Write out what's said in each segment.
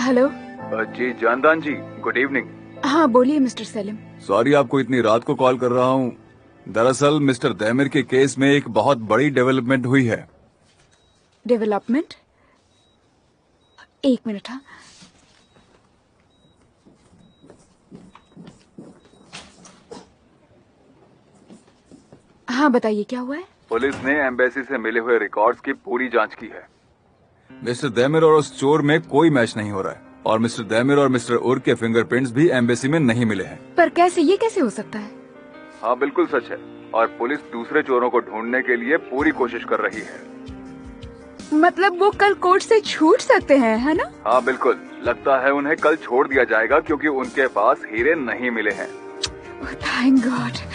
Hello. जी जानदान जी, good evening. हाँ बोलिए mister सेलिम। Sorry आपको इतनी रात को कॉल कर रहा हूँ। दरअसल मिस्टर दैमिर के केस में एक बहुत बड़ी डेवलपमेंट हुई है। डेवलपमेंट? एक मिनट। हाँ बताइए क्या हुआ है। पुलिस ने एम्बेसी से मिले हुए रिकॉर्ड्स की पूरी जांच की है। मिस्टर दैमिर और उस चोर में कोई मैच नहीं हो रहा है और मिस्टर दैमिर और मिस्टर उर्ग के फिंगरप्रिंट्स भी एम्बेसी में नहीं मिले हैं। पर कैसे, ये कैसे हो सकता है? हाँ बिल्कुल सच है और पुलिस दूसरे चोरों को ढूंढने के लिए पूरी कोशिश कर रही है। मतलब वो कल कोर्ट से छूट सकते हैं, है ना? हाँ बिल्कुल, लगता है उन्हें कल छोड़ दिया जाएगा क्योंकि उनके पास हीरे नहीं मिले हैं। Thank God.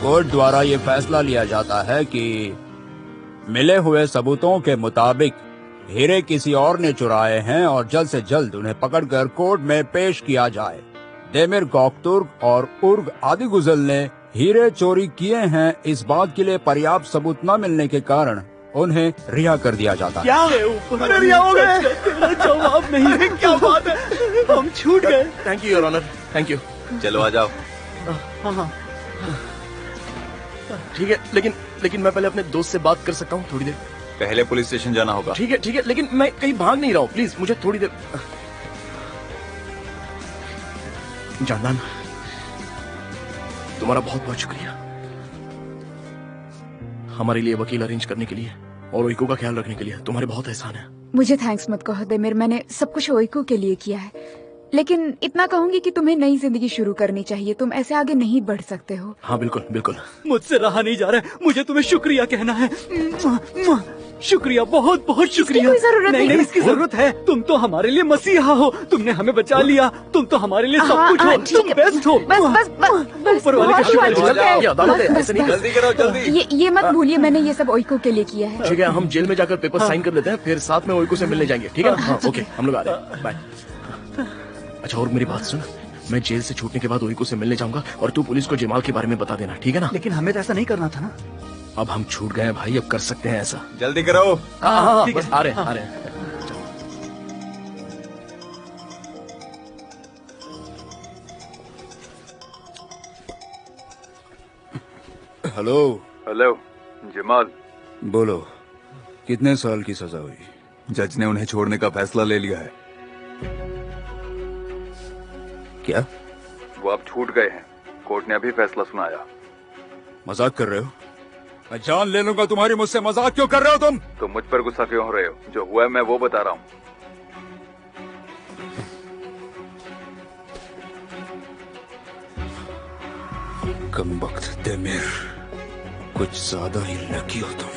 कोर्ट द्वारा ये फैसला लिया जाता है कि मिले हुए सबूतों के मुताबिक हीरे किसी और ने चुराए हैं और जल्द से जल्द उन्हें पकड़कर कोर्ट में पेश किया जाए। दैमिर गॉकतुर्क और उर्ग आदिगुजल ने हीरे चोरी किए हैं, इस बात के लिए पर्याप्त सबूत न मिलने के कारण उन्हें रिहा कर दिया जाता है। क्या ऊपर रिहा हो गए? जवाब नहीं। क्या बात है, हम छूट गए। Thank you your honour, thank you. चलो आ जाओ। हाँ ठीक है, लेकिन मैं पहले अपने दोस्त से बात कर सकता हूँ थोड़ी देर? पहले पुलिस स्टेशन जाना होगा। ठीक है, लेकिन मैं कहीं भाग नहीं रहा हूँ, प्लीज मुझे थोड़ी देर। जानदान, तुम्हारा बहुत बहुत शुक्रिया हमारे लिए वकील अरेंज करने के लिए और ओइको का ख्याल रखने के लिए। तुम्हारे बहुत एहसान है। मुझे थैंक्स मत कहो दैमिर, मैंने सब कुछ ओइको के लिए किया है, लेकिन इतना कहूंगी कि तुम्हें नई जिंदगी शुरू करनी चाहिए। तुम ऐसे आगे नहीं बढ़ सकते हो। हाँ बिल्कुल बिल्कुल। मुझसे रहा नहीं जा रहा है, मुझे तुम्हें शुक्रिया कहना है। शुक्रिया, बहुत बहुत शुक्रिया। कोई जरूरत नहीं। इसकी जरूरत है। तुम तो हमारे लिए मसीहा हो, तुमने हमें बचा लिया, तुम तो हमारे लिए सब कुछ हो, तुम बेस्ट हो। बस ऊपर वाले का शुक्रिया। ऐसे नहीं, जल्दी करो जल्दी। ये मत भूलिए, मैंने ये सब ओइको के लिए किया है। ठीक है, हम जेल में जाकर पेपर साइन कर लेते हैं, फिर साथ में ओइको से मिलने जाएंगे। ठीक है? हाँ ओके, हम लोग आ रहे हैं, बाय। अच्छा और मेरी बात सुन, मैं जेल से छूटने के बाद ओइको से मिलने जाऊंगा और तू पुलिस को जमाल के बारे में बता देना, ठीक है ना? लेकिन हमें तो ऐसा नहीं करना था ना। अब हम छूट गए भाई, अब कर सकते हैं ऐसा। जल्दी करो। हाँ, ठीक बस है। आ रहे हैं। हेलो। हेलो जमाल। बोलो, कितने साल की सजा हुई? जज ने उन्हें छोड़ने का फैसला ले लिया है। क्या? वो अब छूट गए हैं, कोर्ट ने अभी फैसला सुनाया। मजाक कर रहे हो? मैं जान ले लूंगा तुम्हारी। मुझसे मजाक क्यों कर रहे हो तुम? तो मुझ पर गुस्सा क्यों हो रहे हो? जो हुआ है मैं वो बता रहा हूँ। कमबख्त दैमिर, कुछ ज्यादा ही लकी हो तुम।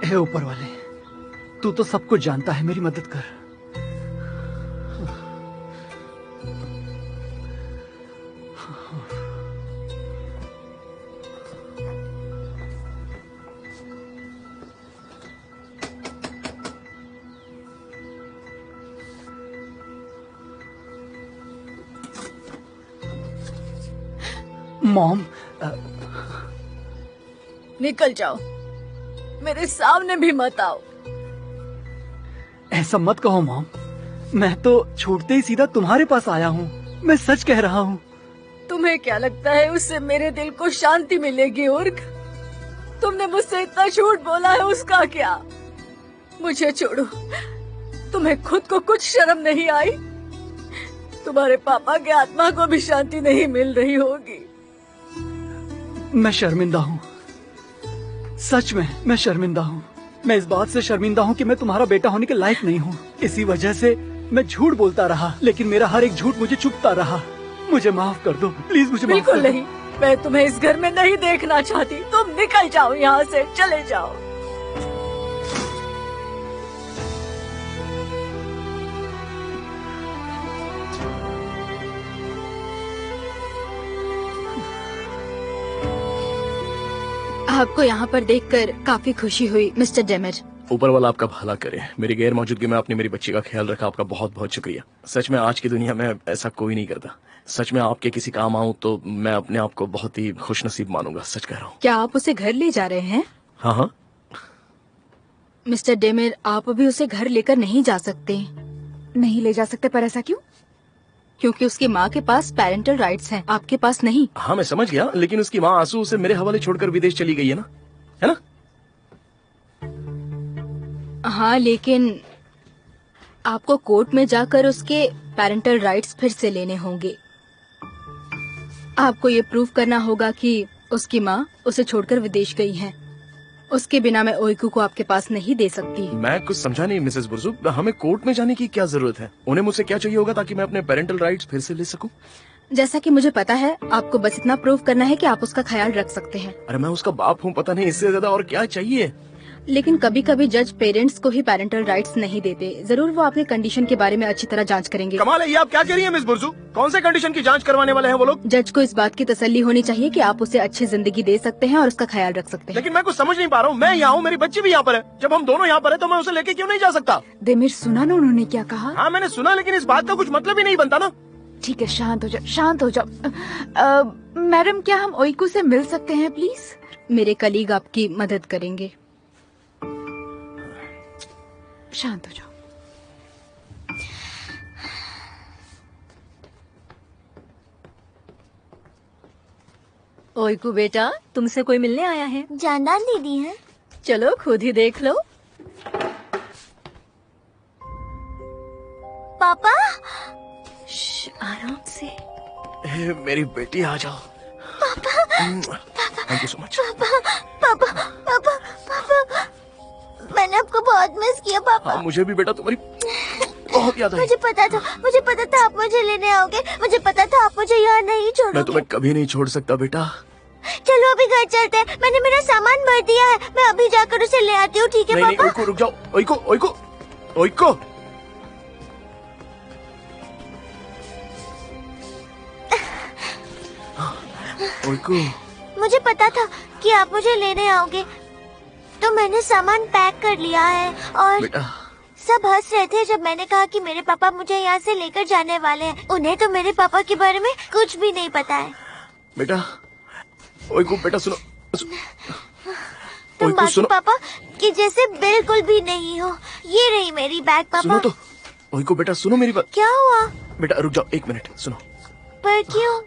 हे ऊपर वाले, तू तो सब कुछ जानता है, मेरी मदद कर। मॉम, निकल जाओ, मेरे सामने भी मत आओ। ऐसा मत कहो मॉम, मैं तो छूटते ही सीधा तुम्हारे पास आया हूँ। मैं सच कह रहा हूँ। तुम्हें क्या लगता है उससे मेरे दिल को शांति मिलेगी? उर्ग, तुमने मुझसे इतना झूठ बोला है, उसका क्या? मुझे छोड़ो। तुम्हें खुद को कुछ शर्म नहीं आई? तुम्हारे पापा के आत्मा को भी शांति नहीं मिल रही होगी। मैं शर्मिंदा हूँ, सच में मैं शर्मिंदा हूँ। मैं इस बात से शर्मिंदा हूँ कि मैं तुम्हारा बेटा होने के लायक नहीं हूँ। इसी वजह से मैं झूठ बोलता रहा, लेकिन मेरा हर एक झूठ मुझे चुभता रहा। मुझे माफ कर दो प्लीज, मुझे माफ कर दो। बिल्कुल नहीं, मैं तुम्हें इस घर में नहीं देखना चाहती। तुम निकल जाओ यहाँ से, चले जाओ। आपको यहाँ पर देखकर काफी खुशी हुई मिस्टर डेमिर। ऊपर वाला आपका भला करे। मेरी गैर मौजूदगी में आपने मेरी बच्ची का ख्याल रखा, आपका बहुत बहुत शुक्रिया। सच में आज की दुनिया में ऐसा कोई नहीं करता। सच में आपके किसी काम आऊं तो मैं अपने आप को बहुत ही खुशनसीब मानूंगा, सच कह रहा हूँ। क्या आप उसे घर ले जा रहे हैं? हाँ हाँ। मिस्टर डेमिर, आप अभी उसे घर लेकर नहीं जा सकते। नहीं ले जा सकते, पर ऐसा क्यों? क्योंकि उसकी माँ के पास पेरेंटल राइट्स हैं, आपके पास नहीं। हाँ मैं समझ गया, लेकिन उसकी माँ आंसू उसे मेरे हवाले छोड़कर विदेश चली गई है ना, है ना? हाँ, लेकिन आपको कोर्ट में जाकर उसके पेरेंटल राइट्स फिर से लेने होंगे। आपको ये प्रूव करना होगा कि उसकी माँ उसे छोड़कर विदेश गई है। उसके बिना मैं ओइकू को आपके पास नहीं दे सकती। मैं कुछ समझा नहीं मिसेस बुर्जू, हमें कोर्ट में जाने की क्या जरूरत है? उन्हें मुझसे क्या चाहिए होगा ताकि मैं अपने पेरेंटल राइट्स फिर से ले सकूं? जैसा कि मुझे पता है, आपको बस इतना प्रूव करना है कि आप उसका ख्याल रख सकते हैं। अरे मैं उसका बाप हूँ, पता नहीं इससे ज्यादा और क्या चाहिए। लेकिन कभी कभी जज पेरेंट्स को ही पेरेंटल राइट्स नहीं देते। जरूर वो आपके कंडीशन के बारे में अच्छी तरह जांच करेंगे। कमाल है, ये आप क्या कह रही हैं मिस बुर्जू? कौन से कंडीशन की जांच करवाने वाले हैं वो लोग? जज को इस बात की तसल्ली होनी चाहिए कि आप उसे अच्छी जिंदगी दे सकते हैं और उसका ख्याल रख सकते हैं। लेकिन मैं कुछ समझ नहीं पा रहा हूँ। मैं यहाँ हूँ, मेरी बच्ची भी यहाँ पर है। जब हम दोनों यहाँ पर है तो मैं उसे लेके क्यों नहीं जा सकता? देमिर, सुना ना उन्होंने क्या कहा? हाँ मैंने सुना, लेकिन इस बात का कुछ मतलब ही नहीं बनता ना। ठीक है, शांत हो जाओ, शांत हो जाओ। मैडम, क्या हम ओइकू से मिल सकते हैं प्लीज? मेरे कलीग आपकी मदद करेंगे। शांत हो जाओ। ओइकू बेटा, तुमसे कोई मिलने आया है? जानदान दीदी है। चलो खुद ही देख लो। पापा, आराम से। मेरी बेटी आ जाओ। Thank you so much. पापा, पापा, पापा, मैंने आपको बहुत मिस किया पापा। हाँ, मुझे भी बेटा तुम्हारी बहुत याद आई। मुझे पता था आप मुझे लेने आओगे। मुझे पता था आप मुझे यहाँ नहीं छोड़ोगे। मैं तुम्हें कभी नहीं छोड़ सकता बेटा। चलो अभी घर चलते हैं। मैंने मेरा सामान भर दिया है। मैं अभी जाकर उसे ले आती हूँ, ठीक है नहीं पापा? नहीं, रुक जाओ। ओइको ओइको ओइको। ओइको, मुझे पता था कि आप मुझे लेने आओगे, तो मैंने सामान पैक कर लिया है। और बेटा सब हंस रहे थे जब मैंने कहा कि मेरे पापा मुझे यहाँ से लेकर जाने वाले हैं। उन्हें तो मेरे पापा के बारे में कुछ भी नहीं पता है। बेटा, ओइको बेटा सुनो। तुम ओइको बाकी सुनो। पापा की जैसे बिल्कुल भी नहीं हो। ये रही मेरी बैग पापा। सुनो तो। ओइको बेटा सुनो मेरी बात। क्या हुआ? बेटा रुक जाओ, एक मिनट सुनो। पर क्यों?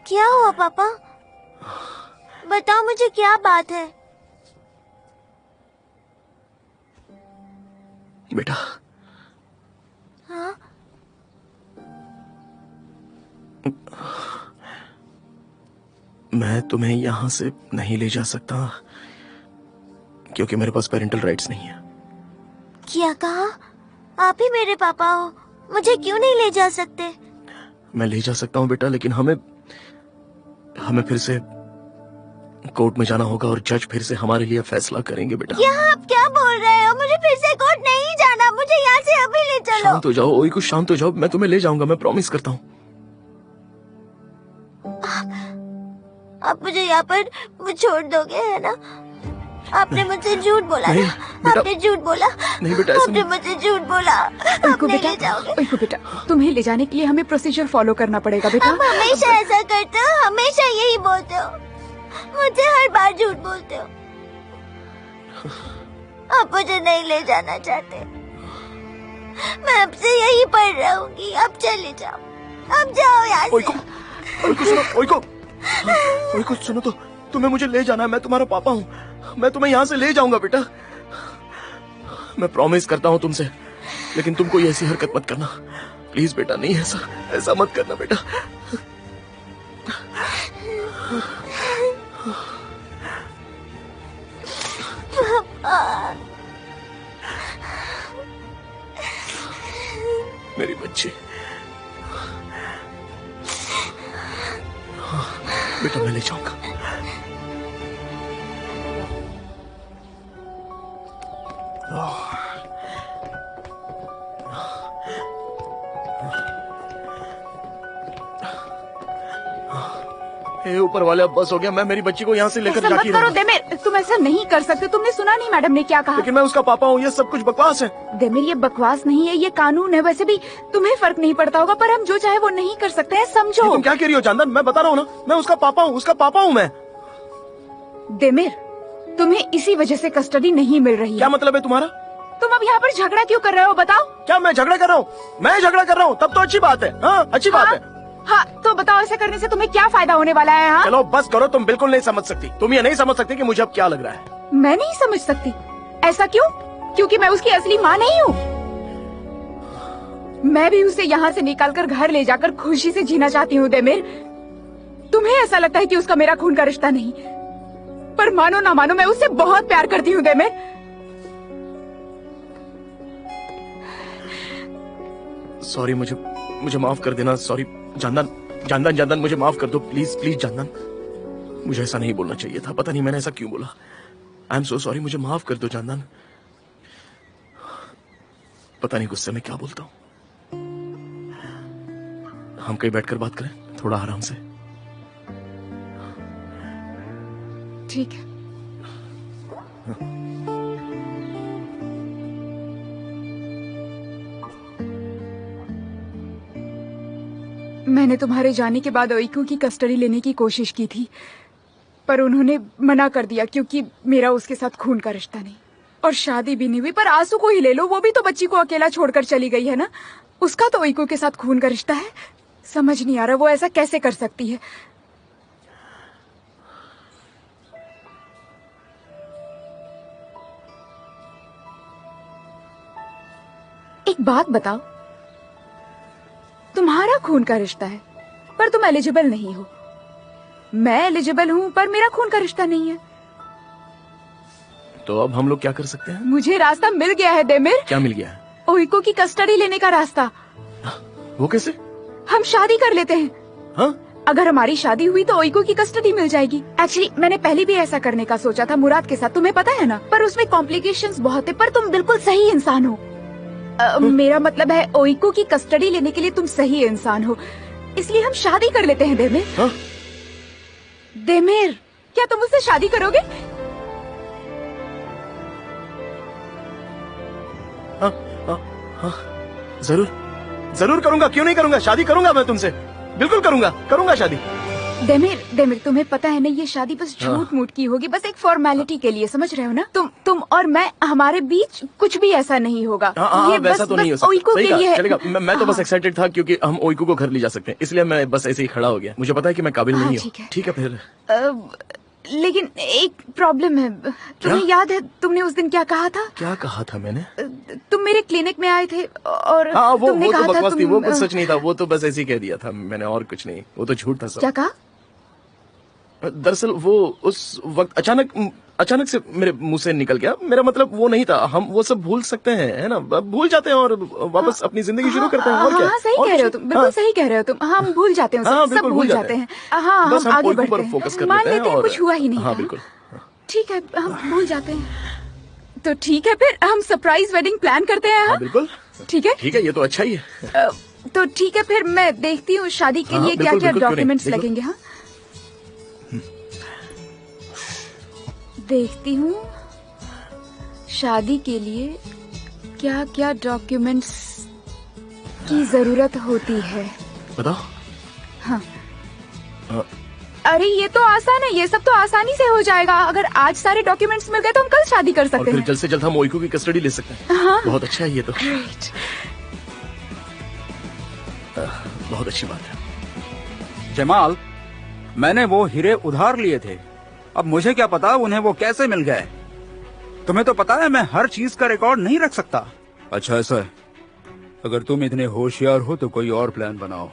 क्या हुआ पापा? बताओ मुझे, क्या बात है? बेटा हाँ? मैं तुम्हें यहाँ से नहीं ले जा सकता क्योंकि मेरे पास पेरेंटल राइट्स नहीं है। क्या कहा? आप ही मेरे पापा हो, मुझे क्यों नहीं ले जा सकते? मैं ले जा सकता हूँ बेटा, लेकिन हमें फिर से कोर्ट में जाना होगा और जज फिर से हमारे लिए फैसला करेंगे बेटा। क्या आप क्या बोल रहे हो? मुझे फिर से कोर्ट नहीं जाना। मुझे यहाँ से अभी ले चलो। शांत हो जाओ ओई, कुछ शांत हो जाओ। मैं तुम्हें ले जाऊंगा, मैं प्रॉमिस करता हूँ। आप मुझे यहाँ पर छोड़ दोगे, है ना? आपने मुझसे झूठ बोला नहीं, ना? बेटा। आपने झूठ बोला। नहीं बेटा, ऐसा आपने नहीं। मुझे झूठ बोला। आप ओइकू नहीं बेटा, ले जाओगे। ओइकू बेटा, तुम्हें ले जाने के लिए हमें प्रोसीजर फॉलो करना पड़ेगा बेटा। आप हमेशा ऐसा करते हो, हमेशा यही बोलते हो। मुझे हर बार झूठ बोलते हो। आप मुझे नहीं ले जाना चाहते। मैं आपसे यही पर रहूंगी। आप चले जाओ, आप जाओ यहाँ ओइको, से। ओइको सुनो, ओइको, ओइको सुनो तो। तुम्हें मुझे ले जाना है, मैं तुम्हारा पापा हूँ। मैं तुम्हें यहाँ से ले जाऊंगा बेटा। मैं प्रॉमिस करता हूँ तुमसे, लेकिन तुम कोई ऐसी हरकत मत करना प्लीज बेटा। नहीं, ऐसा मत करना बेटा। मेरी बच्ची बेटा, मैं ले जाऊंगा। हे ऊपर वाले, अब बस हो गया। मैं मेरी बच्ची को यहाँ से लेकर ऐसा मत जाके करो रहूंगा। देमिर, तुम ऐसा नहीं कर सकते। तुमने सुना नहीं मैडम ने क्या कहा? लेकिन मैं उसका पापा हूँ, ये सब कुछ बकवास है। देमिर, ये बकवास नहीं है, ये कानून है। वैसे भी तुम्हें फर्क नहीं पड़ता होगा, पर हम जो चाहे वो नहीं कर सकते हैं, समझो। तुम क्या कह रही हो जानदन? मैं बता रहा हूँ ना, मैं उसका पापा हूँ, उसका पापा हूँ मैं। देमिर, तुम्हें इसी वजह से कस्टडी नहीं मिल रही क्या है। मतलब है तुम्हारा? तुम अब यहाँ पर झगड़ा क्यों कर रहे हो, बताओ? क्या मैं झगड़ा कर रहा हूँ? मैं झगड़ा कर रहा हूँ, तब तो अच्छी बात है। हाँ, अच्छी बात है। हाँ, तो बताओ ऐसा करने से तुम्हें क्या फायदा होने वाला है? हाँ? चलो बस करो, तुम बिल्कुल नहीं समझ सकती। तुम ये नहीं समझ सकती कि मुझे अब क्या लग रहा है। मैं नहीं समझ सकती। ऐसा क्यों? क्योंकि मैं उसकी असली माँ नहीं हूँ। मैं भी उसे यहाँ से निकालकर घर ले जाकर खुशी से जीना चाहती हूँ देमिर। तुम्हें ऐसा लगता है कि उसका मेरा खून का रिश्ता नहीं, पर मानो ना मानो मैं उससे बहुत प्यार करती हूँ देमिर। सॉरी, मुझे माफ कर देना। सॉरी जानदन, मुझे माफ कर दो प्लीज, प्लीज जानदन। मुझे ऐसा नहीं बोलना चाहिए था, पता नहीं मैंने ऐसा क्यों बोला। आई एम सो सॉरी, मुझे माफ कर दो जानदन। पता नहीं गुस्से में क्या बोलता हूँ। हम कहीं बैठकर बात करें, थोड़ा आराम से। ठीक है। मैंने तुम्हारे जाने के बाद ओइको की कस्टडी लेने की कोशिश की थी, पर उन्होंने मना कर दिया क्योंकि मेरा उसके साथ खून का रिश्ता नहीं और शादी भी नहीं हुई। पर आंसू को ही ले लो, वो भी तो बच्ची को अकेला छोड़कर चली गई है ना। उसका तो ओइको के साथ खून का रिश्ता है। समझ नहीं आ रहा वो ऐसा कैसे कर सकती है। एक बात बताओ, तुम्हारा खून का रिश्ता है पर तुम एलिजिबल नहीं हो। मैं एलिजिबल हूँ पर मेरा खून का रिश्ता नहीं है। तो अब हम लोग क्या कर सकते हैं? मुझे रास्ता मिल गया है देमिर। क्या मिल गया है? ओइको की कस्टडी लेने का रास्ता। वो कैसे? हम शादी कर लेते हैं। हाँ? अगर हमारी शादी हुई तो ओइको की कस्टडी मिल जाएगी। एक्चुअली मैंने पहले भी ऐसा करने का सोचा था मुराद के साथ, तुम्हें पता है ना, पर उसमें कॉम्प्लिकेशंस बहुत है। पर तुम बिल्कुल सही इंसान हो। मेरा मतलब है ओइको की कस्टडी लेने के लिए तुम सही इंसान हो, इसलिए हम शादी कर लेते हैं देमिर। हाँ? देमिर, क्या तुम मुझसे शादी करोगे? हाँ, हाँ, हाँ, जरूर करूंगा। क्यों नहीं करूंगा? शादी करूंगा मैं तुमसे, बिल्कुल करूंगा शादी। देमिर, तुम्हें पता है ना, ये शादी बस झूठ मूठ की होगी, बस एक फॉर्मेलिटी के लिए, समझ रहे हो ना? तुम और मैं, हमारे बीच कुछ भी ऐसा नहीं होगा। ये वैसा तो नहीं हो सकता। ओइको के लिए है। चलेगा। मैं तो बस एक्साइटेड था क्योंकि हम ओइको को घर ले जा सकते हैं, इसलिए मैं बस ऐसे ही खड़ा हो गया। मुझे पता है कि मैं काबिल नहीं हूँ। ठीक है फिर। लेकिन एक प्रॉब्लम है। तुम्हें याद है तुमने उस दिन क्या कहा था? क्या कहा था मैंने? तुम मेरे क्लिनिक में आए थे और वो तुमने तो कहा था बकवास थी, वो कुछ सच नहीं था। वो तो बस ऐसे ही कह दिया था मैंने, और कुछ नहीं। वो तो झूठ था सब। क्या कहा? दरअसल वो उस वक्त अचानक से मेरे मुंह से निकल गया। मेरा मतलब वो नहीं था। हम वो सब भूल सकते हैं, है ना? भूल जाते हैं और वापस अपनी जिंदगी शुरू करते हैं। और क्या? सही कह रहे हो तुम, बिल्कुल सही कह रहे हो तुम। हम भूल जाते हैं, सब भूल जाते हैं। हाँ, बस हम आगे ओइको बढ़ते पर हैं, फोकस कर मान लेते हैं लेते हैं और कुछ हुआ ही नहीं। हाँ बिल्कुल। ठीक है, हम भूल जाते हैं। तो ठीक है, फिर हम सरप्राइज वेडिंग प्लान करते हैं। हाँ बिल्कुल। ठीक है, ठीक है, ये तो अच्छा ही है। तो ठीक है, फिर मैं देखती हूँ शादी के लिए क्या क्या डॉक्यूमेंट्स लगेंगे। हाँ, देखती हूँ शादी के लिए क्या क्या डॉक्यूमेंट्स की जरूरत होती है। बताओ। हाँ। अरे ये तो आसान है, ये सब तो आसानी से हो जाएगा। अगर आज सारे डॉक्यूमेंट्स मिल गए तो हम कल शादी कर और सकते फिर हैं। जल्द से जल्द हम ओइको की कस्टडी ले सकते हैं। हाँ। बहुत अच्छा है ये तो। ग्रेट। बहुत अच्छी बात है। जमाल, मैंने वो हीरे उधार लिए थे, अब मुझे क्या पता उन्हें वो कैसे मिल गए। तुम्हें तो पता है मैं हर चीज का रिकॉर्ड नहीं रख सकता। अच्छा ऐसा है, अगर तुम इतने होशियार हो तो कोई और प्लान बनाओ,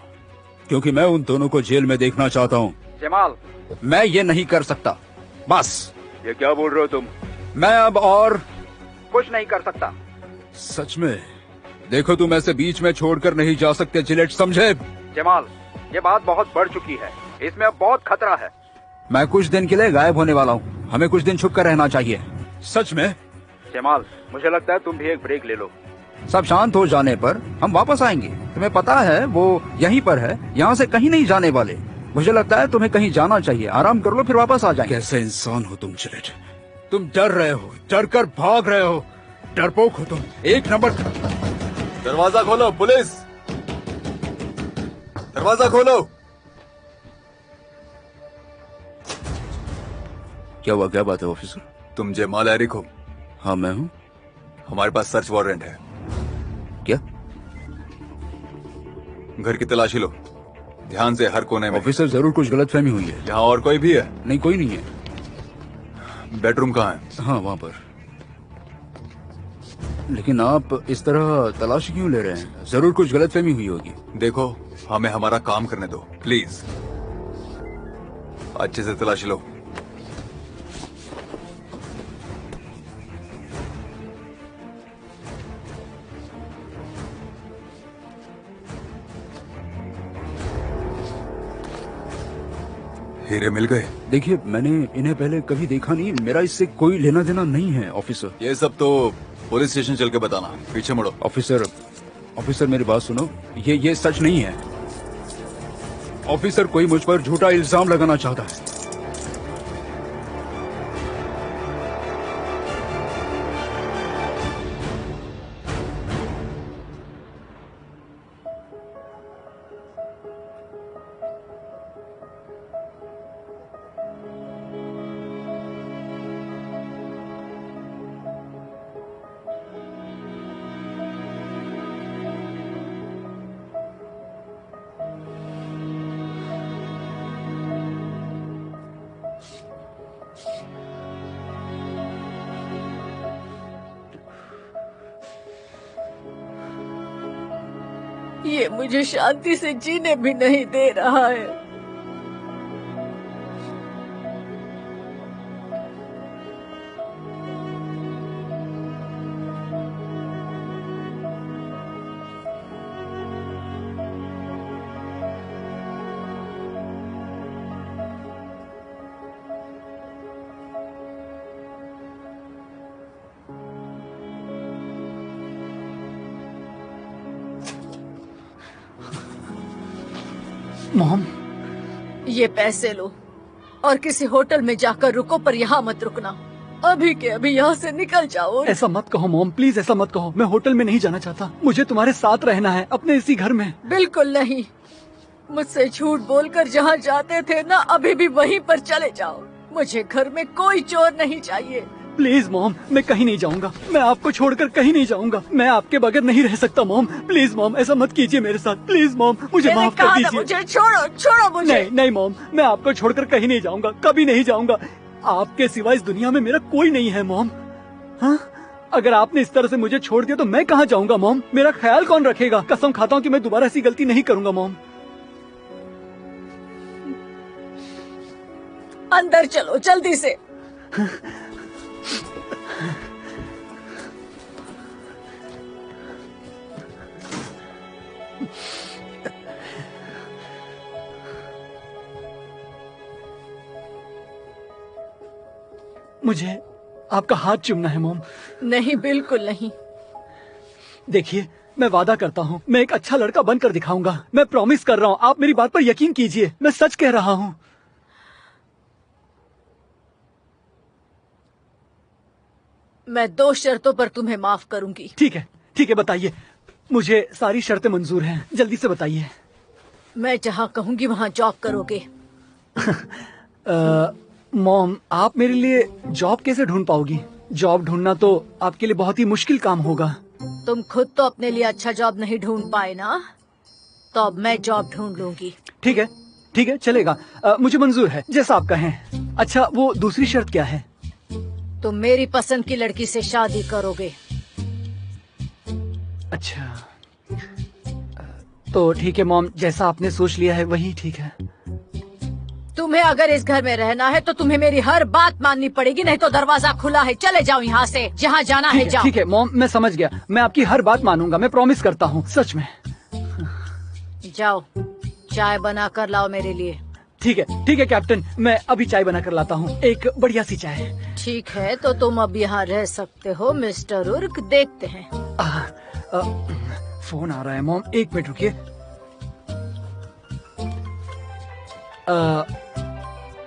क्योंकि मैं उन दोनों को जेल में देखना चाहता हूँ। जमाल, मैं ये नहीं कर सकता। बस। ये क्या बोल रहे हो तुम? मैं अब और कुछ नहीं कर सकता। सच में? देखो तुम ऐसे बीच में छोड़कर नहीं जा सकते जिलेट, समझे? जमाल, ये बात बहुत बढ़ चुकी है, इसमें अब बहुत खतरा है। मैं कुछ दिन के लिए गायब होने वाला हूँ, हमें कुछ दिन छुप कर रहना चाहिए। सच में? जमाल, मुझे लगता है तुम भी एक ब्रेक ले लो। सब शांत हो जाने पर हम वापस आएंगे। तुम्हें पता है वो यहीं पर है, यहाँ से कहीं नहीं जाने वाले। मुझे लगता है तुम्हें कहीं जाना चाहिए। आराम कर लो, फिर वापस आ जाएंगे। कैसे इंसान हो तुम जिलेट? तुम डर रहे हो, डर कर भाग रहे हो, डरपोक हो तुम। एक नंबर। दरवाजा खोलो पुलिस, दरवाजा खोलो। क्या हुआ? क्या बात है ऑफिसर? तुम जमाल एरिक हो? हाँ मैं हूँ। हमारे पास सर्च वारंट है। क्या? घर की तलाशी लो, ध्यान से, हर कोने में। ऑफिसर जरूर कुछ गलतफहमी हुई है। यहाँ और कोई भी है? नहीं, कोई नहीं है। बेडरूम कहाँ है? हाँ वहाँ पर। लेकिन आप इस तरह तलाशी क्यों ले रहे हैं? जरूर कुछ गलतफहमी हुई होगी। देखो, हमें हमारा काम करने दो प्लीज। अच्छे से तलाशी लो। हीरे मिल गए? देखिए, मैंने इन्हें पहले कभी देखा नहीं, मेरा इससे कोई लेना देना नहीं है ऑफिसर। ये सब तो पुलिस स्टेशन चल के बताना। पीछे मुड़ो। ऑफिसर मेरी बात सुनो, ये सच नहीं है। ऑफिसर, कोई मुझ पर झूठा इल्जाम लगाना चाहता है। ये मुझे शांति से जीने भी नहीं दे रहा है। मॉम, ये पैसे लो और किसी होटल में जाकर रुको, पर यहाँ मत रुकना। अभी के अभी यहाँ से निकल जाओ। ऐसा मत कहो मॉम, प्लीज ऐसा मत कहो। मैं होटल में नहीं जाना चाहता, मुझे तुम्हारे साथ रहना है, अपने इसी घर में। बिल्कुल नहीं। मुझसे झूठ बोलकर जहाँ जाते थे ना, अभी भी वहीं पर चले जाओ। मुझे घर में कोई चोर नहीं चाहिए। प्लीज मॉम, मैं कहीं नहीं जाऊंगा, मैं आपको छोड़कर कहीं नहीं जाऊंगा। मैं आपके बगैर नहीं रह सकता मॉम। प्लीज मॉम, ऐसा मत कीजिए मेरे साथ। प्लीज मॉम, मुझे मैंने माफ कर कहा था दीजिए। मुझे छोड़ो, छोड़ो मुझे। नहीं नहीं मॉम, मैं आपको छोड़कर कहीं नहीं जाऊंगा, कभी नहीं जाऊंगा। आपके सिवा इस दुनिया में मेरा कोई नहीं है मॉम। हाँ, अगर आपने इस तरह से मुझे छोड़ दिया तो मैं कहाँ जाऊंगा मॉम? मेरा ख्याल कौन रखेगा? कसम खाता हूँ कि मैं दोबारा ऐसी गलती नहीं करूंगा मॉम। अंदर चलो जल्दी से। मुझे आपका हाथ चूमना है मॉम। नहीं, बिल्कुल नहीं। देखिए, मैं वादा करता हूँ, मैं एक अच्छा लड़का बनकर दिखाऊंगा। मैं प्रॉमिस कर रहा हूँ, आप मेरी बात पर यकीन कीजिए, मैं सच कह रहा हूँ। मैं 2 शर्तों पर तुम्हें माफ करूंगी। ठीक है, बताइए। मुझे सारी शर्तें मंजूर हैं, जल्दी से बताइए। मैं जहाँ कहूंगी वहाँ जॉब करोगे। मॉम, आप मेरे लिए जॉब कैसे ढूंढ पाओगी? जॉब ढूंढना तो आपके लिए बहुत ही मुश्किल काम होगा। तुम खुद तो अपने लिए अच्छा जॉब नहीं ढूंढ पाए ना, तो अब मैं जॉब ढूंढ लूंगी। ठीक है, चलेगा। मुझे मंजूर है, जैसा आप कहें। अच्छा, वो दूसरी शर्त क्या है? तुम मेरी पसंद की लड़की से शादी करोगे। अच्छा, तो ठीक है मॉम, जैसा आपने सोच लिया है वही ठीक है। तुम्हें अगर इस घर में रहना है तो तुम्हें मेरी हर बात माननी पड़ेगी, नहीं तो दरवाजा खुला है। चले जाओ यहाँ से, जहाँ जाना है जाओ। ठीक है मॉम, मैं समझ गया। मैं आपकी हर बात मानूंगा, मैं प्रॉमिस करता हूँ, सच में। जाओ, चाय बना कर लाओ मेरे लिए। ठीक है कैप्टन, मैं अभी चाय बना कर लाता हूँ, एक बढ़िया सी चाय। ठीक है, तो तुम अब यहाँ रह सकते हो मिस्टर उर्क। देखते हैं। फोन आ रहा है मॉम, 1 मिनट रुकिए।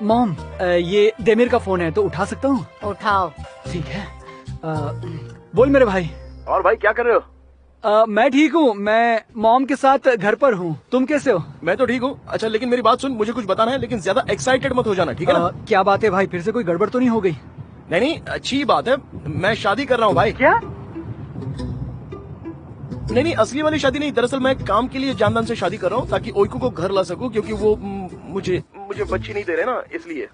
मॉम, ये देमिर का फोन है तो उठा सकता हूँ? उठाओ। ठीक है। बोल मेरे भाई। और भाई क्या कर रहे हो? मैं ठीक हूँ। मैं मॉम के साथ घर पर हूँ। तुम कैसे हो? मैं तो ठीक हूँ। अच्छा लेकिन मेरी बात सुन, मुझे कुछ बताना है लेकिन ज्यादा एक्साइटेड मत हो जाना, ठीक है ना? क्या बात है भाई, फिर से कोई गड़बड़ तो नहीं हो गई? नहीं नहीं, अच्छी बात है। मैं शादी कर रहा हूँ भाई। क्या? नहीं नहीं, असली वाली शादी नहीं। दरअसल मैं काम के लिए जानदान से शादी कर रहा हूँ ताकि ओइको को घर ला सकूं, क्योंकि वो मुझे बच्ची नहीं दे रहे ना, इसलिए।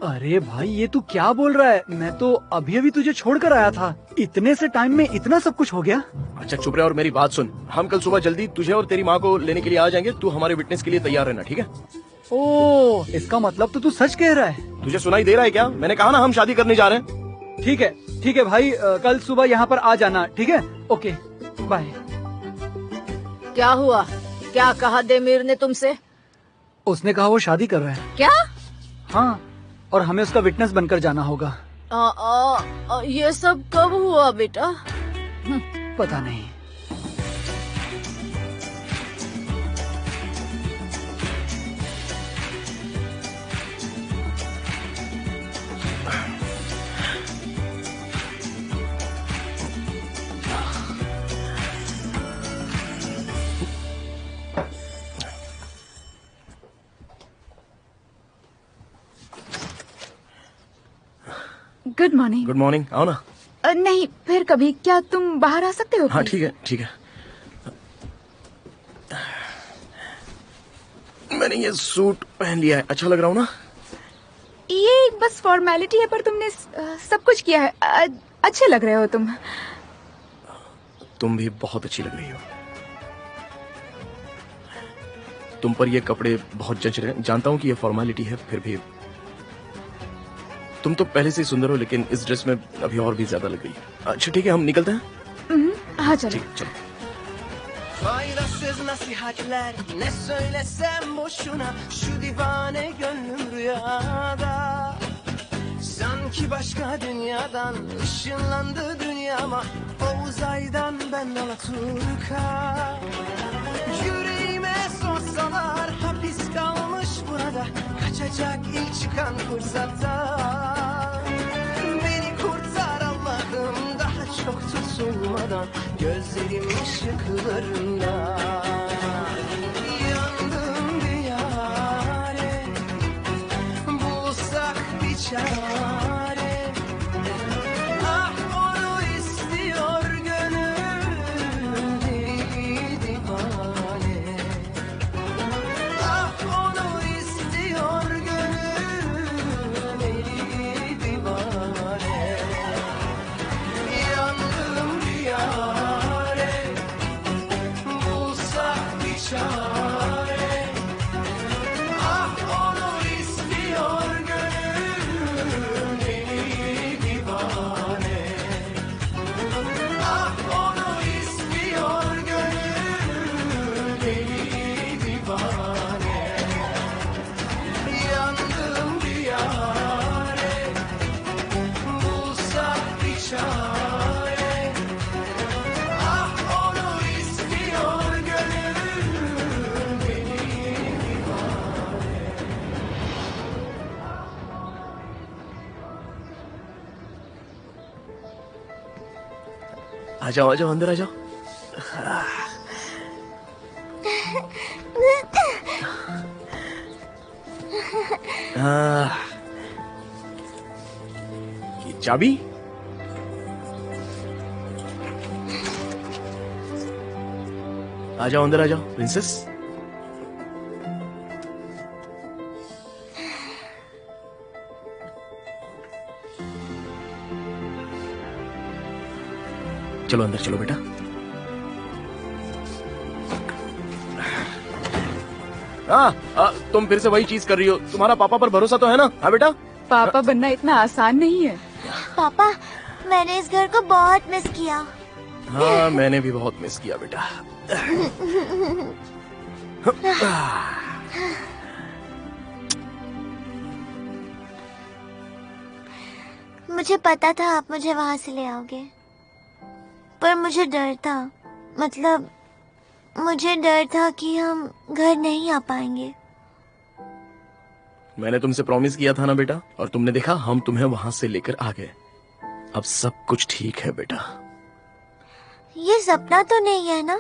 अरे भाई ये तू क्या बोल रहा है? मैं तो अभी अभी तुझे छोड़कर आया था। इतने से टाइम में इतना सब कुछ हो गया? अच्छा चुप रहे और मेरी बात सुन। हम कल सुबह जल्दी तुझे और तेरी माँ को लेने के लिए आ जाएंगे। तू हमारे विटनेस के लिए तैयार रहना, ठीक है? ओह, इसका मतलब तो तू सच कह रहा है। तुझे सुनाई दे रहा है क्या? मैंने कहा ना हम शादी करने जा रहे हैं। ठीक है भाई, कल सुबह यहाँ पर आ जाना, ठीक है? Okay bye. क्या हुआ? क्या कहा देमिर ने तुमसे? उसने कहा वो शादी कर रहा है। क्या? हाँ, और हमें उसका विटनेस बनकर जाना होगा। ये सब कब हुआ बेटा? पता नहीं। Good morning. Good morning. आओ ना। नहीं, फिर कभी। क्या तुम बाहर आ सकते हो? हाँ ठीक है ठीक है। मैंने ये सूट पहन लिया है, अच्छा लग रहा हूँ ना? ये बस फॉर्मेलिटी है, पर तुमने सब कुछ किया है। अच्छे लग रहे हो तुम। तुम भी बहुत अच्छी लग रही हो। तुम पर ये कपड़े बहुत जच रहे हैं। जानता हूँ कि ये फॉर्मेलिटी है, फिर भी तुम तो पहले से ही सुंदर हो, लेकिन इस ड्रेस में अभी और भी ज्यादा लग रही है। अच्छा ठीक है, हम निकलते हैं। हाँ चलो। ठीक, चलो। Faydasız nasihatler, ne söylesem boşuna, şu divane gönlüm rüyada. Sanki başka dünyadan ışınlandı dünyama, o uzaydan ben Alaturka. Yüreğime sorsalar hapis kalmış burada, kaçacak ilk çıkan fırsatta. Beni kurtar Allah'ım daha çok tutulmadan, gözlerim ışıklarında. Yandım bir yâre, bulsak bir çare. Ah onu istiyor gönül deli divane. Ah onu istiyor gönül deli divane. Yandım bir yâre, bulsak bir çare. Ah onu istiyor gönül deli divane. Ah onu istiyor gönül deli divane. Yandım bir yâre, bulsak bir çare. Ah onu istiyor gönül deli divane. आ जाओ आ जाओ, अंदर आ जाओ। ये चाबी? आ जाओ अंदर आ जाओ princess. चलो अंदर चलो बेटा। तुम फिर से वही चीज कर रही हो। तुम्हारा पापा पर भरोसा तो है ना? हाँ बेटा। पापा बनना इतना आसान नहीं है। पापा, मैंने इस घर को बहुत मिस किया। हाँ मैंने भी बहुत मिस किया बेटा। मुझे पता था आप मुझे वहाँ से ले आओगे, पर मुझे डर था। मतलब मुझे डर था कि हम घर नहीं आ पाएंगे। मैंने तुमसे प्रॉमिस किया था ना बेटा, और तुमने देखा हम तुम्हें वहां से लेकर आ गए। अब सब कुछ ठीक है बेटा। ये सपना तो नहीं है ना?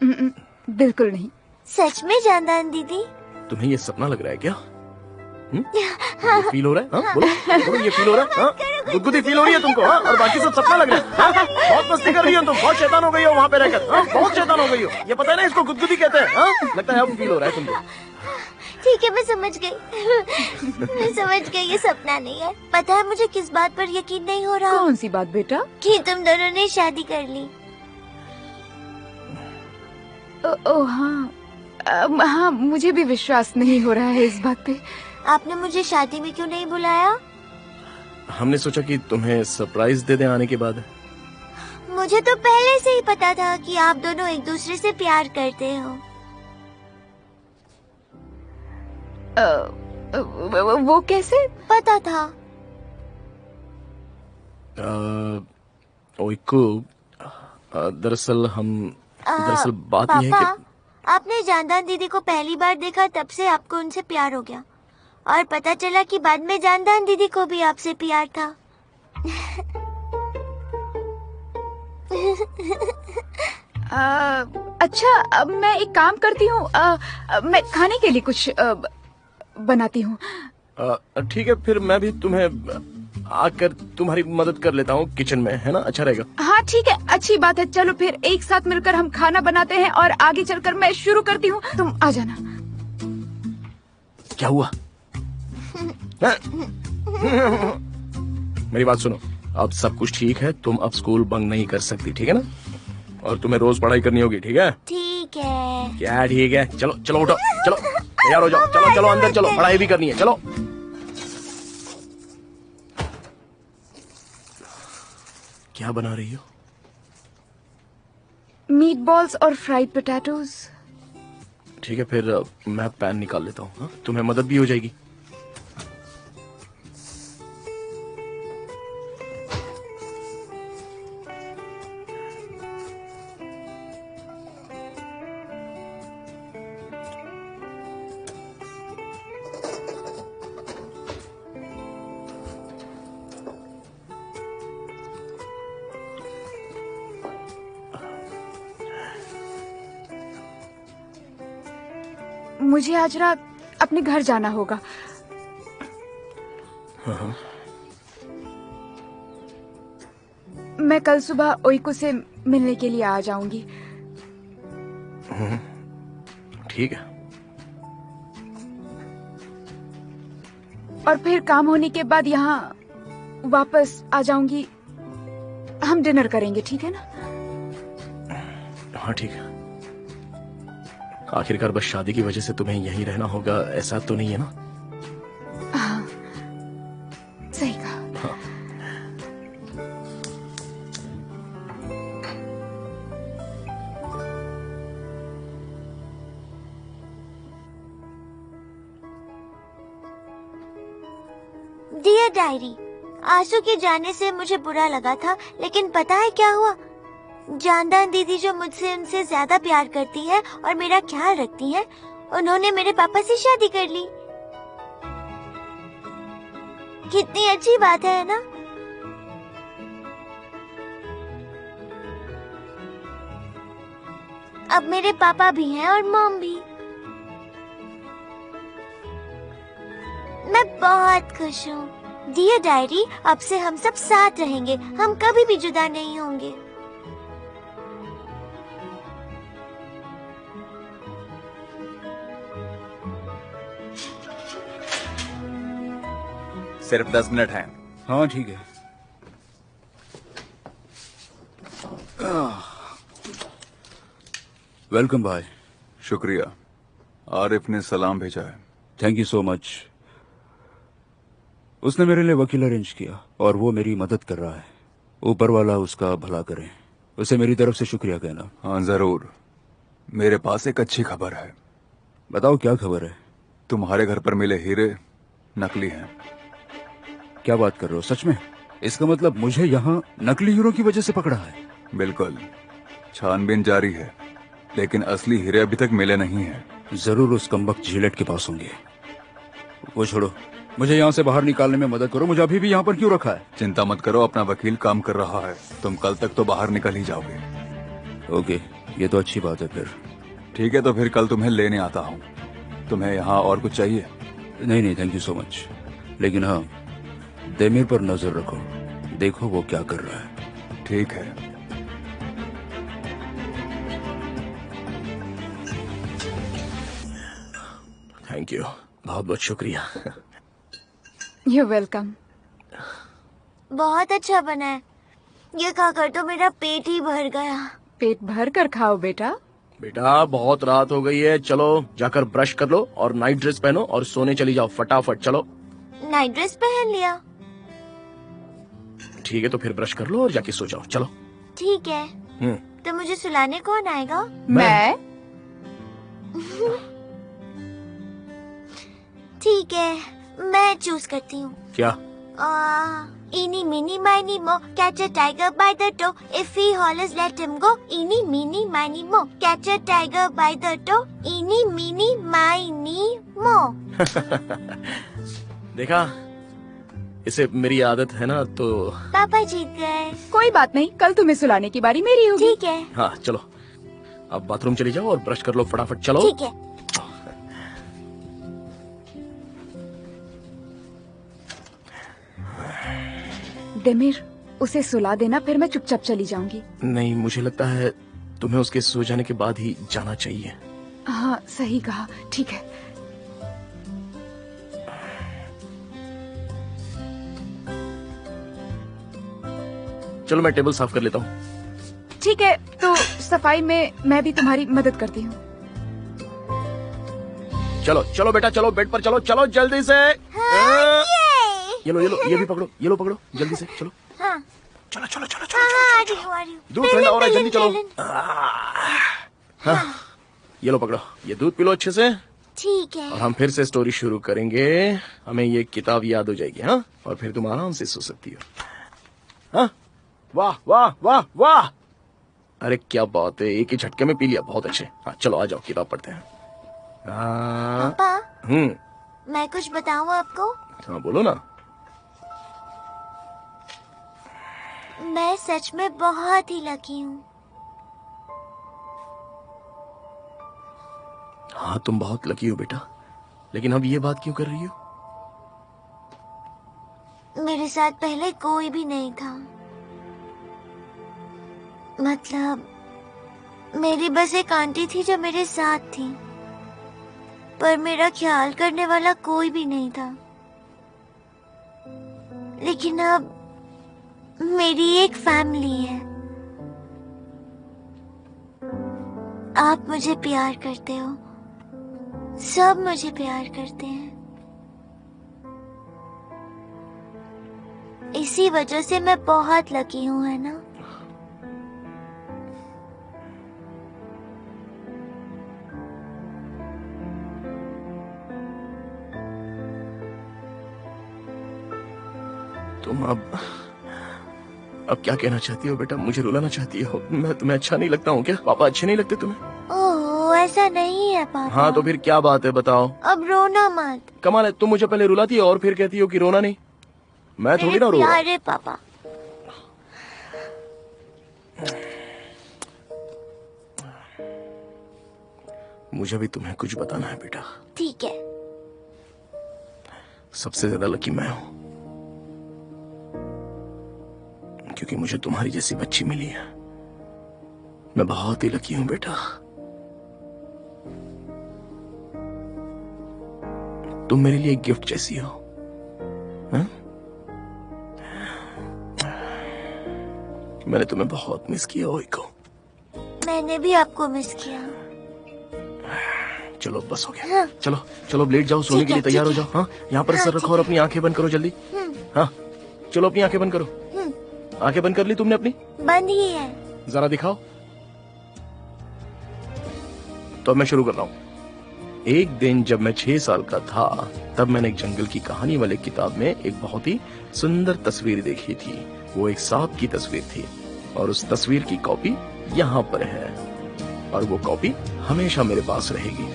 बिल्कुल नहीं। सच में जानदान दीदी? तुम्हें ये सपना लग रहा है क्या? ये फील हो रहा है? हाँ? बोलो बोलो, ये फील हो रहा है? हाँ? गुदगुदी फील हो रही है तुमको? हाँ? और बाकी सब सपना लग रहा है? हाँ? बहुत मस्ती कर रही हो तुम, बहुत शैतान हो गई हो वहाँ पे रहकर। हाँ? बहुत शैतान हो गई हो, ये पता है ना, इसको गुदगुदी कहते हैं। हाँ? लगता है अब फील हो रहा है तुमको। ठीक है, मैं समझ गई। मैं समझ गई, ये सपना नहीं है। पता है मुझे किस बात पर यकीन नहीं हो रहा? कौन सी बात बेटा? कि तुम दोनों ने शादी कर ली। हाँ, हाँ, मुझे भी विश्वास नहीं हो रहा है इस बात पे। आपने मुझे शादी में क्यों नहीं बुलाया? हमने सोचा कि तुम्हें सरप्राइज दे दें आने के बाद। मुझे तो पहले से ही पता था कि आप दोनों एक दूसरे से प्यार करते हो। वो कैसे? पता था। ओइको, दरअसल बात यह है पापा, कि आपने जानदान दीदी को पहली बार देखा तब से आपको उनसे प्यार हो गया, और पता चला कि बाद में जानदान दीदी को भी आपसे प्यार था। अच्छा, अब मैं एक काम करती हूँ, मैं खाने के लिए कुछ बनाती हूँ। ठीक है, फिर मैं भी तुम्हें आकर तुम्हारी मदद कर लेता हूँ किचन में, है ना? अच्छा रहेगा। हाँ ठीक है, अच्छी बात है। चलो फिर एक साथ मिलकर हम खाना बनाते हैं और आगे चलकर मैं शुरू करती हूँ, तुम आ जाना। क्या हुआ? मेरी बात सुनो, अब सब कुछ ठीक है, तुम अब स्कूल बंक नहीं कर सकती, ठीक है ना? और तुम्हें रोज पढ़ाई करनी होगी, ठीक है? ठीक है। क्या ठीक है? चलो चलो उठो, चलो तैयार हो जाओ, चलो चलो अंदर चलो, पढ़ाई भी करनी है, चलो। क्या बना रही हो? मीट बॉल्स और फ्राइड पोटैटोज। ठीक है, फिर मैं पैन निकाल लेता हूँ। हाँ? तुम्हें मदद भी हो जाएगी। मुझे आज रात अपने घर जाना होगा। मैं कल सुबह ओइको से मिलने के लिए आ जाऊंगी। ठीक है। और फिर काम होने के बाद यहाँ वापस आ जाऊंगी। हम डिनर करेंगे, ठीक है ना? हाँ ठीक है। आखिरकार बस शादी की वजह से तुम्हें यहीं रहना होगा, ऐसा तो नहीं है ना? हाँ, सही कहा। हाँ। डियर डायरी, आंसू के जाने से मुझे बुरा लगा था, लेकिन पता है क्या हुआ? जानदान दीदी जो मुझसे उनसे ज्यादा प्यार करती है और मेरा ख्याल रखती है, उन्होंने मेरे पापा से शादी कर ली। कितनी अच्छी बात है ना? अब मेरे पापा भी हैं और मॉम भी। मैं बहुत खुश हूँ। डियर डायरी, अब से हम सब साथ रहेंगे, हम कभी भी जुदा नहीं होंगे। सिर्फ 10 मिनट हैं। हाँ ठीक है। वेलकम भाई। शुक्रिया। आरिफ ने सलाम भेजा है। Thank you so much. उसने मेरे लिए वकील अरेंज किया और वो मेरी मदद कर रहा है। ऊपर वाला उसका भला करे। उसे मेरी तरफ से शुक्रिया कहना। हाँ जरूर। मेरे पास एक अच्छी खबर है। बताओ क्या खबर है? तुम्हारे घर पर मिले हीरे नकली हैं। क्या बात कर रहे हो? सच में? इसका मतलब मुझे यहाँ नकली हीरो की वजह से पकड़ा है? बिल्कुल। छानबीन जारी है, लेकिन असली हीरे अभी तक मिले नहीं हैं। जरूर उस कमबख्त जिलेट के पास होंगे। वो छोड़ो, मुझे यहाँ से बाहर निकालने में मदद करो। मुझे अभी भी यहाँ पर क्यों रखा है? चिंता मत करो, अपना वकील काम कर रहा है। तुम कल तक तो बाहर निकल ही जाओगे। ओके, ये तो अच्छी बात है फिर। ठीक है, तो फिर कल तुम्हें लेने आता हूँ। तुम्हें यहाँ और कुछ चाहिए? नहीं, थैंक यू सो मच। लेकिन हाँ, देमिर पर नजर रखो, देखो वो क्या कर रहा है। ठीक है। थैंक यू, बहुत बहुत शुक्रिया। You welcome. बहुत अच्छा बना है। ये खाकर तो मेरा पेट ही भर गया। पेट भर कर खाओ बेटा। बेटा बहुत रात हो गई है, चलो जाकर ब्रश कर लो और नाइट ड्रेस पहनो और सोने चली जाओ फटाफट। चलो। नाइट ड्रेस पहन लिया। ठीक है, तो फिर ब्रश कर लो और जाके सो जाओ। चलो। ठीक है। तो मुझे सुलाने कौन आएगा? मैं। ठीक है, मैं चूज करती हूँ। क्या? Eeny, meeny, miny, mo, catch a tiger by the toe. If he hollers, let him go. Eeny, meeny, miny, mo, catch a tiger by the toe. Eeny, meeny, miny, mo. देखा, इसे मेरी आदत है ना, तो पापा जीत गए। कोई बात नहीं, कल तुम्हें सुलाने की बारी मेरी होगी। ठीक है। हाँ चलो, अब बाथरूम चली जाओ और ब्रश कर लो फटाफट। चलो। ठीक है। देमिर, उसे सुला देना, फिर मैं चुपचाप चली जाऊंगी। नहीं, मुझे लगता है तुम्हें उसके सो जाने के बाद ही जाना चाहिए। हाँ, सही कहा। ठीक है। चलो मैं टेबल साफ कर लेता हूँ। ठीक है, तो सफाई में मैं भी तुम्हारी मदद करती हूँ। चलो चलो बेटा, चलो बेड पर चलो, चलो जल्दी से। ये लो, ये भी पकड़ो, ये लो पकड़ो, जल्दी से चलो। हाँ। चलो चलो चलो हाँ, चलो। दूध ठंडा हो रहा है, जल्दी चलो। हाँ, ये लो पकड़ो, ये दूध पी लो अच्छे से। ठीक है। और हम फिर से स्टोरी शुरू करेंगे। हमें ये किताब याद हो जाएगी। हाँ, और फिर तुम आराम से सो सकती हो। हाँ, वाह वाह वाह वाह। अरे क्या बात है, एक ही झटके में पी लिया। बहुत अच्छे। हाँ चलो, आ जाओ किताब पढ़ते हैं। पापा, मैं कुछ बताऊँ आपको? हाँ बोलो ना। मैं सच में बहुत ही लकी हूँ। हाँ तुम बहुत लकी हो बेटा, लेकिन अब ये बात क्यों कर रही हो? मेरे साथ पहले कोई भी नहीं था। मतलब मेरी बस एक आंटी थी जो मेरे साथ थी, पर मेरा ख्याल करने वाला कोई भी नहीं था। लेकिन अब मेरी एक फैमिली है। आप मुझे प्यार करते हो, सब मुझे प्यार करते हैं। इसी वजह से मैं बहुत लकी हूँ, है ना? तुम अब क्या कहना चाहती हो बेटा? मुझे रुलाना चाहती हो? मैं तुम्हें अच्छा नहीं लगता हूँ क्या? पापा अच्छे नहीं लगते तुम्हें? ओह, ऐसा नहीं है पापा। हाँ तो फिर क्या बात है, बताओ। अब रोना मत। कमाल है, तुम मुझे पहले रुलाती हो और फिर कहती हो कि रोना नहीं। मैं थोड़ी ना रो रहा हूँ। प्यारे पापा। मुझे भी तुम्हें कुछ बताना है बेटा। ठीक है। सबसे ज्यादा लकी मैं हूँ, क्योंकि मुझे तुम्हारी जैसी बच्ची मिली है। मैं बहुत ही लकी हूँ बेटा। तुम मेरे लिए एक गिफ्ट जैसी हो। हा? मैंने तुम्हें बहुत मिस किया ओइको। मैंने भी आपको मिस किया। चलो बस हो गया। हाँ। चलो चलो, लेट जाओ, सोने के लिए तैयार हो जाओ। हाँ, यहाँ पर सर रखो और अपनी आंखें बंद करो जल्दी। हाँ चलो, अपनी आंखें बंद करो। आंखें बंद कर ली तुमने अपनी? बंद ही है। जरा दिखाओ। तो अब मैं शुरू कर रहा हूँ। एक दिन जब मैं 6 साल का था, तब मैंने एक जंगल की कहानी वाले किताब में एक बहुत ही सुंदर तस्वीर देखी थी। वो एक सांप की तस्वीर थी और उस तस्वीर की कॉपी यहाँ पर है, और वो कॉपी हमेशा मेरे पास रहेगी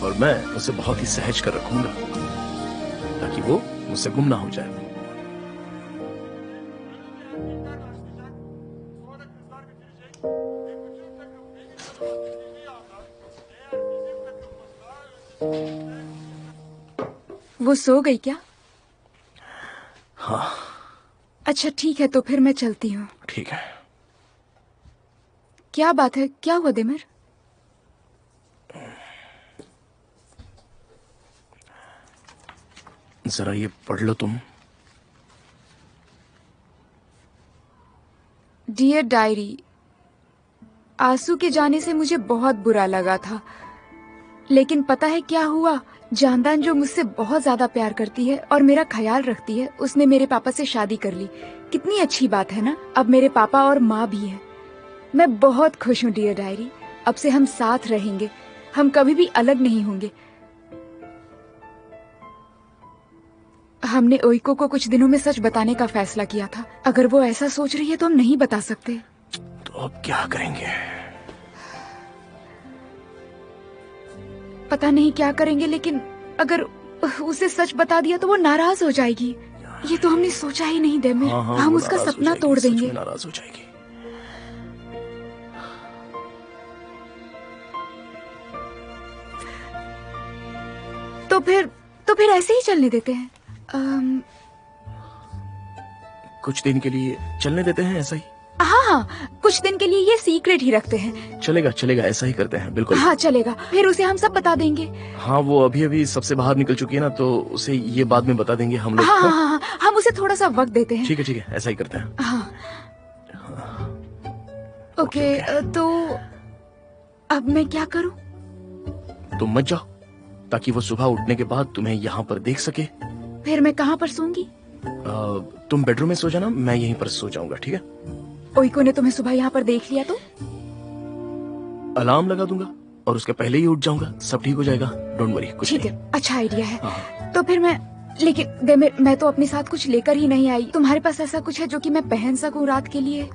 और मैं उसे बहुत ही सहज कर रखूंगा। ताकि वो मुझसे गुम ना हो जाए। वो सो गई क्या? हाँ। अच्छा ठीक है, तो फिर मैं चलती हूँ। ठीक है। क्या बात है, क्या हुआ देमिर? जरा ये पढ़ लो तुम। डियर डायरी, आंसू के जाने से मुझे बहुत बुरा लगा था, लेकिन पता है क्या हुआ? जानदान जो मुझसे बहुत ज्यादा प्यार करती है और मेरा ख्याल रखती है, उसने मेरे पापा से शादी कर ली। कितनी अच्छी बात है ना? अब मेरे पापा और माँ भी है। मैं बहुत खुश हूँ डियर डायरी। अब से हम साथ रहेंगे, हम कभी भी अलग नहीं होंगे। हमने ओइको को कुछ दिनों में सच बताने का फैसला किया था। अगर वो ऐसा सोच रही है तो हम नहीं बता सकते। तो अब क्या करेंगे? पता नहीं क्या करेंगे, लेकिन अगर उसे सच बता दिया तो वो नाराज हो जाएगी। ये तो हमने सोचा ही नहीं देमिर। हम उसका सपना तोड़ देंगे। नाराज हो जाएगी। तो फिर ऐसे ही चलने देते हैं। कुछ दिन के लिए चलने देते हैं, ऐसा ही। हाँ, कुछ दिन के लिए ये सीक्रेट ही रखते हैं। चलेगा चलेगा, ऐसा ही करते हैं, बिल्कुल। हाँ चलेगा, फिर उसे हम सब बता देंगे। हाँ, वो अभी सबसे बाहर निकल चुकी है ना, तो उसे ये बाद में बता देंगे हम लोग। हाँ, हम उसे थोड़ा सा वक्त देते हैं। ठीक है, ऐसा ही करते हैं। हाँ। ओके, तो अब मैं क्या करूं? तुम मत जाओ, ताकि वो सुबह उठने के बाद तुम्हें यहाँ पर देख सके। फिर मैं कहाँ पर सोऊंगी? तुम बेडरूम में सो जाना, मैं यहीं पर सो जाऊंगा, ठीक है? ओइको ने तुम्हें सुबह यहाँ पर देख लिया तो? अलार्म लगा दूंगा और उसके पहले ही उठ जाऊंगा, सब ठीक हो जाएगा। डोंट वरी, कुछ ठीक नहीं। है, अच्छा आइडिया है। हाँ। तो फिर लेकिन देमिर, मैं तो अपने साथ कुछ लेकर ही नहीं आई। तुम्हारे पास ऐसा कुछ है जो कि मैं पहन सकूं रात के लिए?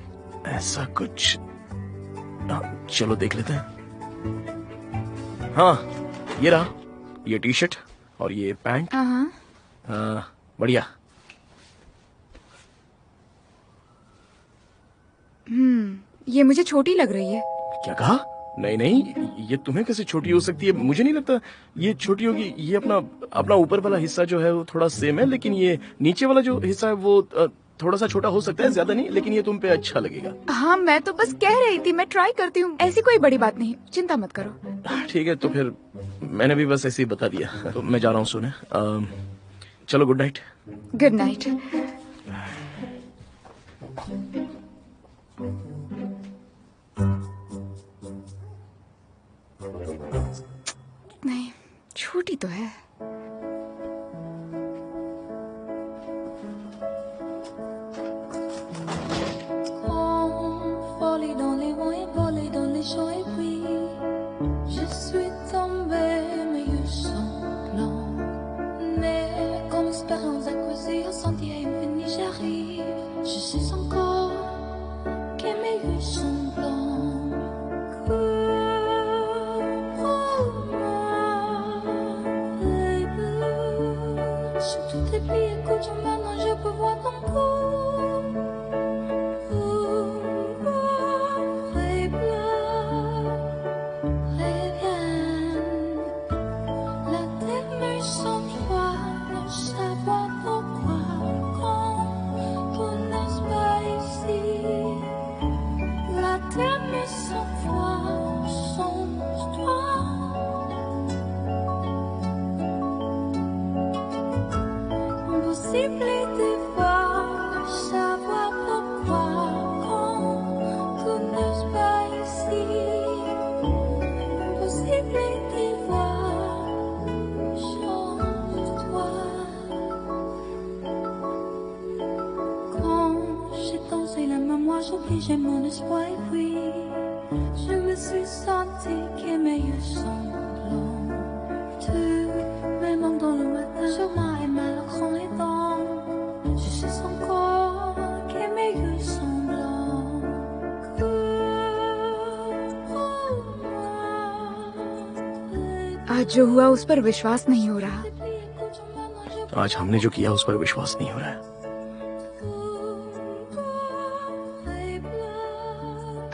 ऐसा कुछ? चलो देख लेते हैं। हाँ, ये रहा, ये टी शर्ट और ये पैंट। बढ़िया। ये मुझे छोटी लग रही है। क्या कहा? नहीं, ये तुम्हें कैसे छोटी हो सकती है? मुझे नहीं लगता ये छोटी होगी। ये अपना ऊपर वाला हिस्सा जो है वो थोड़ा सेम है, लेकिन ये नीचे वाला जो हिस्सा है वो थोड़ा सा छोटा हो सकता है, ज्यादा नहीं, लेकिन ये तुम पे अच्छा लगेगा। हाँ, मैं तो बस कह रही थी, मैं ट्राई करती हूँ, ऐसी कोई बड़ी बात नहीं, चिंता मत करो। ठीक है, तो फिर मैंने भी बस ऐसे ही बता दिया, तो मैं जा रहा हूँ सोने। चलो, गुड नाइट। Good night. नहीं, छोटी तो है। Voler dans les vents et voler dans les champs, et puis je suis tombée, mes yeux sont blancs. Mais comme espérance à causer au sentier infini, j'arrive. Je sais encore que mes yeux sont blancs. Je tout ébloui, écoute, maintenant je peux voir ton corps. J'ai mon espoir et puis je me suis senti que mes yeux sont blancs. Tu me manques dans le matin, sur moi et mal au grand étang. Je sais encore que mes yeux sont blancs. आज जो हुआ उस पर विश्वास नहीं हो रहा। आज हमने जो किया उस पर विश्वास नहीं हो रहा है।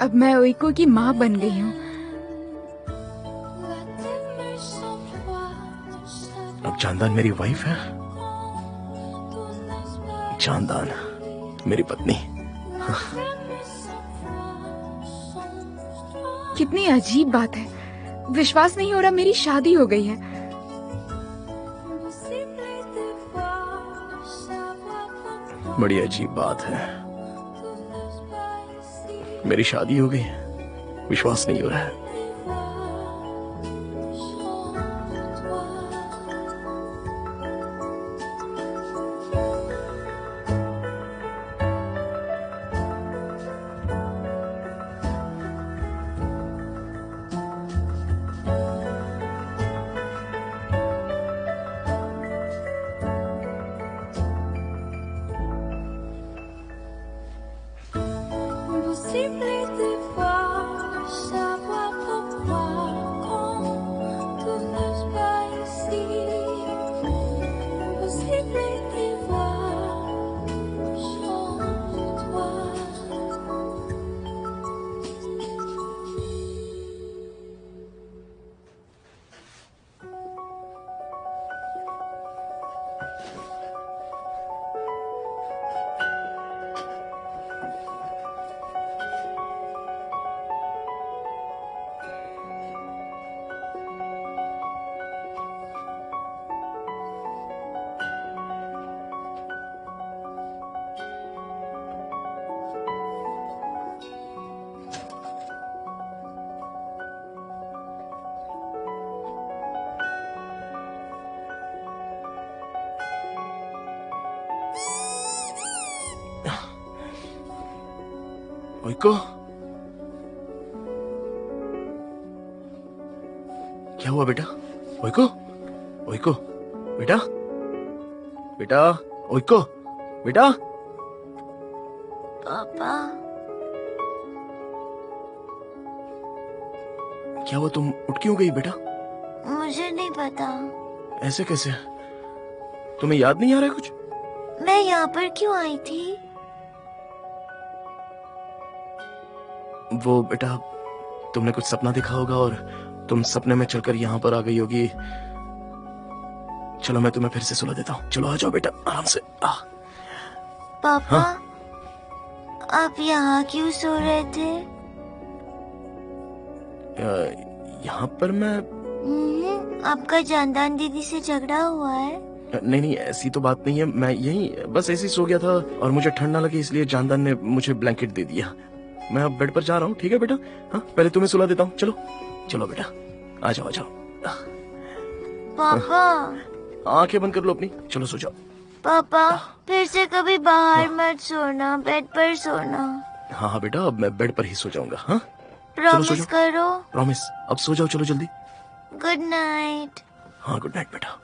अब मैं ओइको की माँ बन गई हूँ। अब जानदान मेरी वाइफ है, जानदान मेरी पत्नी। कितनी अजीब बात है, विश्वास नहीं हो रहा मेरी शादी हो गई है। बड़ी अजीब बात है, मेरी शादी हो गई है, विश्वास नहीं हो रहा है। Impossible de voir, savoir pourquoi, quand tout ne se passe ici. Impossible de voir, change-toi. ओइको, क्या हुआ बेटा? ओइको, ओइको, बेटा, बेटा, ओइको, बेटा। पापा, क्या हुआ, तुम उठ क्यों गई बेटा? मुझे नहीं पता। ऐसे कैसे? तुम्हें याद नहीं आ रहा है कुछ? मैं यहाँ पर क्यों आई थी? वो बेटा, तुमने कुछ सपना देखा होगा और तुम सपने में चलकर यहाँ पर आ गई होगी। चलो मैं तुम्हें फिर से सुला देता हूँ। चलो आ जाओ बेटा, आराम से। पापा, हाँ? आप यहाँ क्यों सो रहे थे? यहाँ पर मैं आपका जानदान दीदी से झगड़ा हुआ है? नहीं नहीं, ऐसी तो बात नहीं है। मैं यही बस ऐसे ही सो गया था और मुझे ठंड ना लगी, इसलिए जानदान ने मुझे ब्लैंकेट दे दिया। मैं अब बेड पर जा रहा हूँ, ठीक है बेटा? हाँ, पहले तुम्हें सुला देता हूँ। चलो चलो बेटा, आ जाओ आ जाओ। पापा, आंखें बंद कर लो अपनी, चलो सो जाओ। पापा, फिर से कभी बाहर मत सोना, बेड पर सोना। हाँ हाँ बेटा, अब मैं बेड पर ही सो जाऊंगा। हाँ, प्रॉमिस करो। प्रॉमिस। अब सो जाओ, चलो जल्दी। Good night. हाँ, गुड नाइट बेटा।